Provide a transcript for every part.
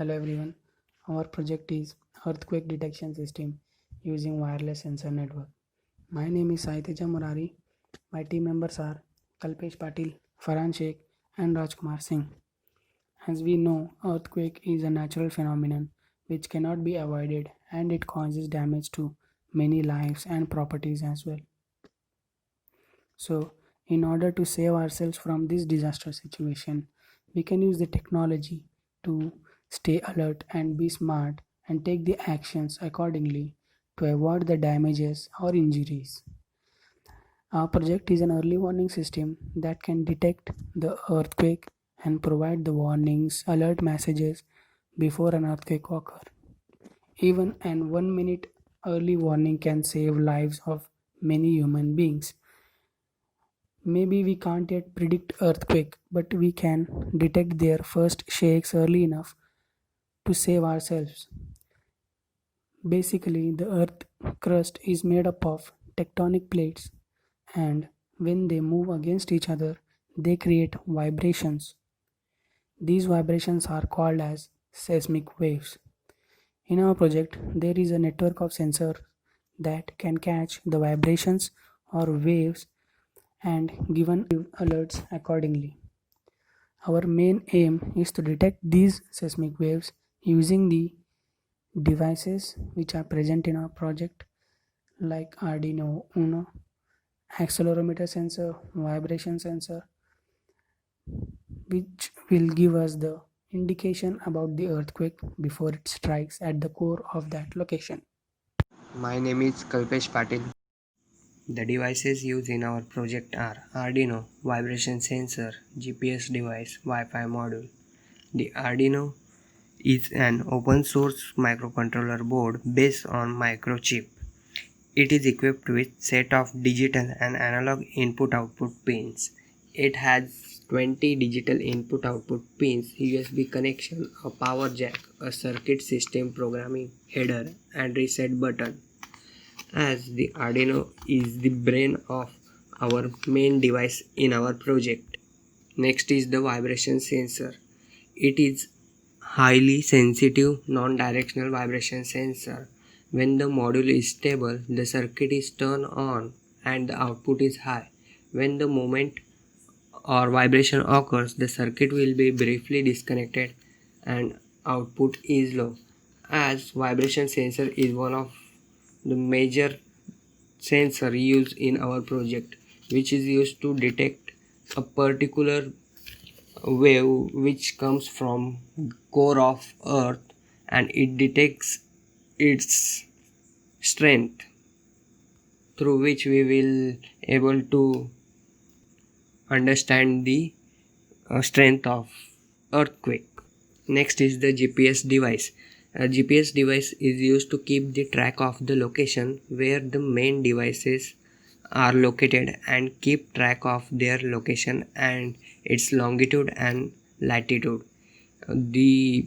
Hello everyone, our project is Earthquake Detection System using wireless sensor network. My name is Saiteja Murari. My team members are Kalpesh Patil, Farhan Sheikh and Rajkumar Singh. As we know, earthquake is a natural phenomenon which cannot be avoided and it causes damage to many lives and properties as well. So, in order to save ourselves from this disaster situation, we can use the technology to stay alert and be smart and take the actions accordingly to avoid the damages or injuries. Our project is an early warning system that can detect the earthquake and provide the warnings, alert messages before an earthquake occurs. Even an 1 minute early warning can save lives of many human beings. Maybe we can't yet predict earthquake, but we can detect their first shakes early enough to save ourselves. Basically, the earth crust is made up of tectonic plates, and when they move against each other, they create vibrations. These vibrations are called as seismic waves. In our project, there is a network of sensors that can catch the vibrations or waves and given alerts accordingly. Our main aim is to detect these seismic waves using the devices which are present in our project like Arduino Uno, accelerometer sensor, vibration sensor, which will give us the indication about the earthquake before it strikes at the core of that location. My name is Kalpesh Patil. The devices used in our project are Arduino, vibration sensor, GPS device, Wi-Fi module. The Arduino is an open source microcontroller board based on microchip. It is equipped with set of digital and analog input-output pins. It has 20 digital input-output pins, USB connection, a power jack, a circuit system programming header, and reset button. As the Arduino is the brain of our main device in our project. Next is the vibration sensor. It is highly sensitive non-directional vibration sensor. When the module is stable, the circuit is turned on and the output is high. When the movement or vibration occurs, the circuit will be briefly disconnected and output is low. As vibration sensor is one of the major sensor used in our project, which is used to detect a particular wave which comes from core of earth, and it detects its strength, through which we will able to understand the strength of earthquake. Next is the GPS device. A GPS device is used to keep the track of the location where the main devices are located and keep track of their location and its longitude and latitude. The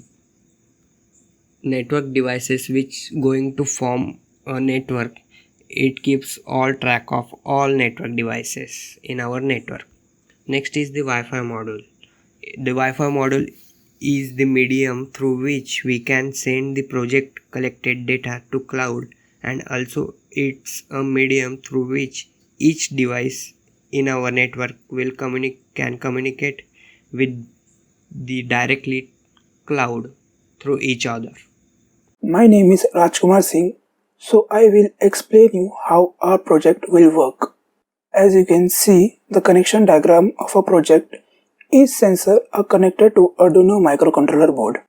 network devices which going to form a network, it keeps all track of all network devices in our network. Next is the Wi-Fi module. The Wi-Fi module is the medium through which we can send the project collected data to cloud, and also it's a medium through which each device in our network will can communicate with the directly cloud through each other. My name is Rajkumar Singh, so I will explain you how our project will work. As you can see, the connection diagram of a project, each sensor are connected to Arduino microcontroller board.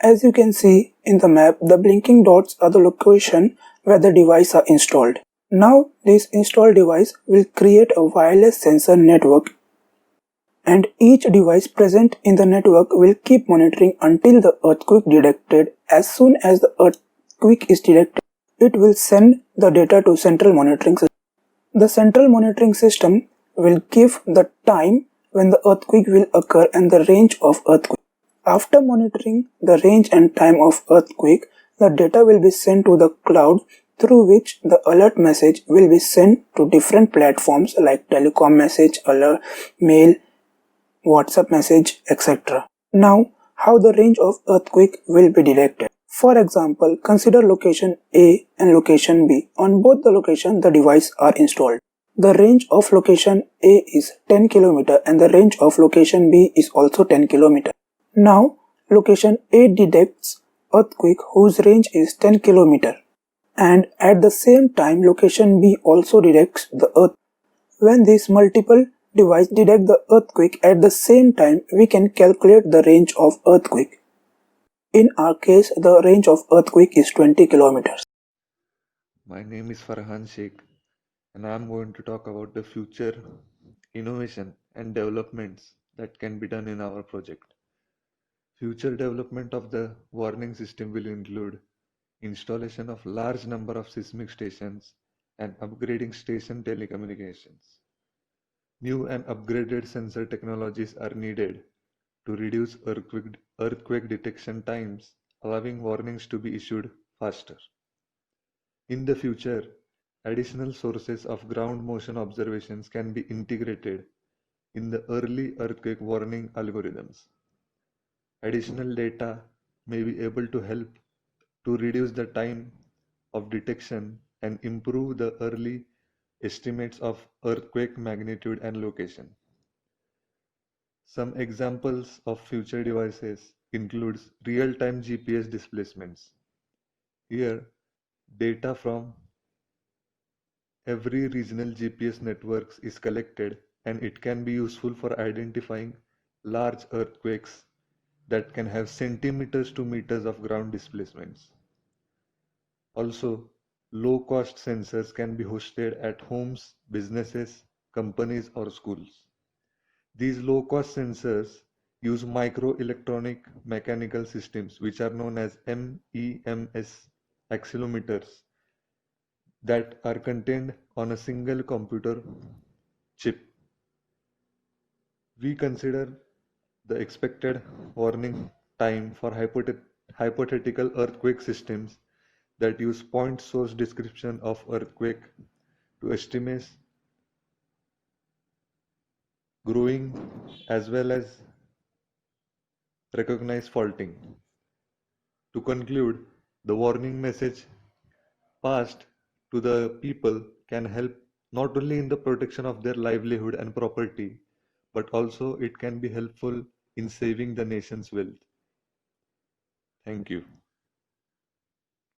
As you can see in the map, the blinking dots are the location where the device are installed. Now this installed device will create a wireless sensor network, and each device present in the network will keep monitoring until the earthquake detected. As soon as the earthquake is detected, it will send the data to central monitoring system. The central monitoring system will give the time when the earthquake will occur and the range of earthquake. After monitoring the range and time of earthquake, the data will be sent to the cloud, through which the alert message will be sent to different platforms like telecom message, alert, mail, WhatsApp message, etc. Now, how the range of earthquake will be detected. For example, consider location A and location B. On both the locations, the devices are installed. The range of location A is 10 km and the range of location B is also 10 km. Now, location A detects earthquake whose range is 10 km, and at the same time location B also detects the earth. When these multiple devices detect the earthquake at the same time, we can calculate the range of earthquake. In our case, the range of earthquake is 20 kilometers. My name is Farhan Sheikh, and I am going to talk about the future innovation and developments that can be done in our project. Future development of the warning system will include installation of large number of seismic stations and upgrading station telecommunications. New and upgraded sensor technologies are needed to reduce earthquake detection times, allowing warnings to be issued faster. In the future, additional sources of ground motion observations can be integrated in the early earthquake warning algorithms. Additional data may be able to help to reduce the time of detection and improve the early estimates of earthquake magnitude and location. Some examples of future devices includes real-time GPS displacements. Here, data from every regional GPS networks is collected and it can be useful for identifying large earthquakes that can have centimeters to meters of ground displacements. Also, low-cost sensors can be hosted at homes, businesses, companies, or schools. These low-cost sensors use microelectronic mechanical systems, which are known as MEMS accelerometers, that are contained on a single computer chip. We consider the expected warning time for hypothetical earthquake systems that use point source description of earthquake to estimate growing as well as recognize faulting. To conclude, the warning message passed to the people can help not only in the protection of their livelihood and property, but also it can be helpful in saving the nation's wealth. Thank you.